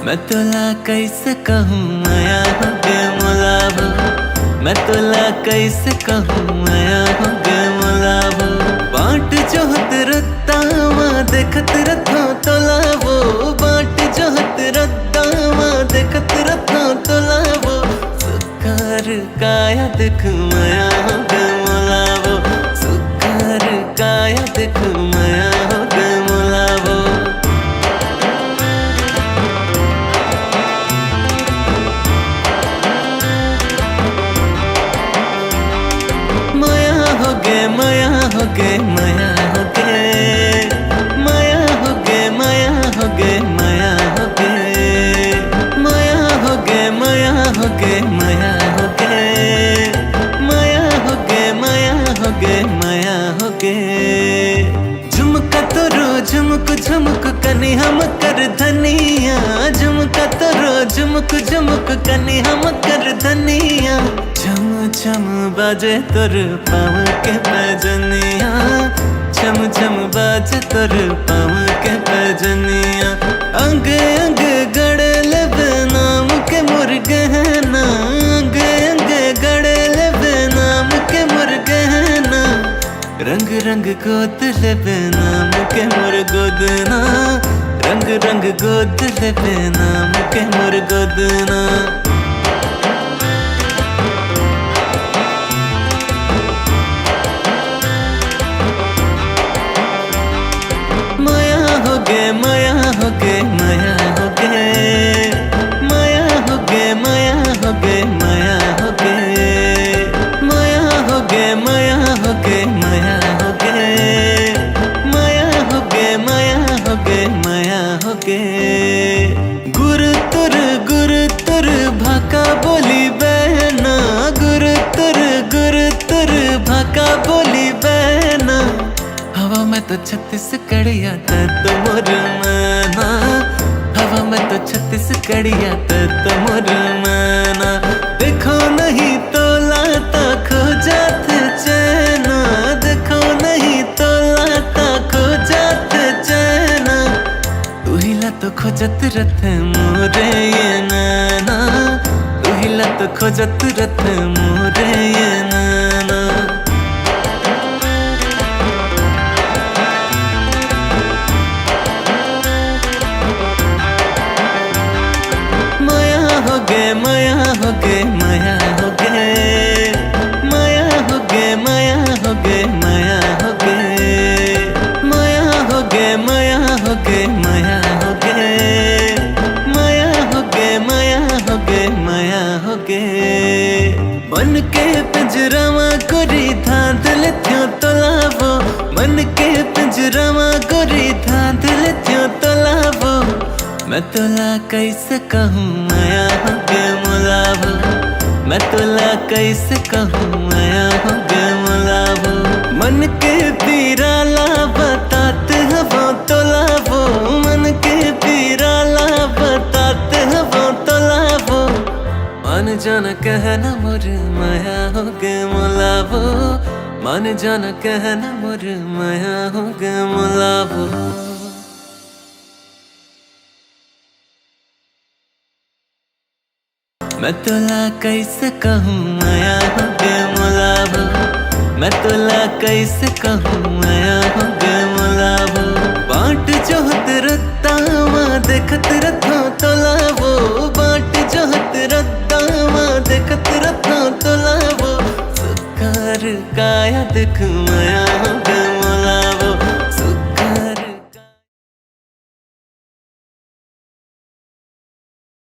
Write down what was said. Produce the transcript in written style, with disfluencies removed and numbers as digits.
मैं तोला कैसे कहूँ माया हो गे मोलाबो, मैं तोला कैसे कहूँ माया हो गे मोलाबो। बाट जोहत रत्तावा देखत रथो तोलाबो, बाट जोहत रत्तावा देखत रथो तोलाबो। सुकर काया देख माया हो गे मोलाबो, सुकर काया देख माया हो गे मोलाबो। माया हो गे माया हो गे माया हो गे, माया हो गे माया हो गे माया हो गे, माया हो गे माया हो गे माया हो गे, माया हो गे माया हो गे माया हो गे। झुमका तोरो झुमक झुमक कनी हम कर धनिया, झुमका तोरो झुमक झुमक कनी हम कर धनिया। चम चम बाजे तोर पाँव के पैजनिया, चम चम बाजे तोर पाँव के पैजनिया। अंग अंग गड़े लेबे नाम के मोर गहना, अंग अंग गड़े लेबे नाम के मोर गहना। रंग रंग गोद लेबे नाम के मोर गोदना, रंग रंग गोद लेबे नाम के मोर गोदना। माया हो गे माया हो गे माया हो गे, माया हो गे माया हो गे माया हो गे, माया हो गे माया हो गे माया हो गे, माया हो गे माया हो गे माया हो गे। गुर तुर भाका बोली बहना, गुर तुर भाका बोली बहना। हवा में तो छत्तीसगढ़िया तो मोर माना, हवा में तो छत्तीसगढ़िया तो मोर माना। देखो नहीं तो लाता खो जात चैना, देखो नहीं तो लाता खो जात चैना। तू हिला तो खोजत रथ मोरे ये नाना, तू हिला तो खोजत रथ मोरे ये नाना। माया हो गे माया हो गे माया हो गे, माया हो गे माया हो गे माया हो गे, माया हो गे माया हो गे माया हो गे, माया हो गे माया हो गे माया हो गे। मन के पिंजरावा गोरी धांधल थ्यो तोलाबो, मन के पिंजरावा गोरी धांधल थ्यो तोलाबो। मैं तोला कैसे कहूँ माया हो गे मोलाबो, मैं तोला कैसे कहूँ माया हो गे मोलाबो। मन के पीरा ला बताते हवो तोलाबो, मन के पीरा ला बताते हवो तोलाबो। मन जान कहना मोर माया हो गे मोलाबो, मन जान कहना मोर माया हो गे मोलाबो। मैं तोला कैसे कहूँ माया हो गे मोलाबो, मैं तोला कैसे कहूँ माया हो गे मोलाबो। बाट जोहत रत्तावा देखत रथो तोलाबो, बाट जोहत रत्तावा देखत रथो तोलाबो। सुकर काया देख माया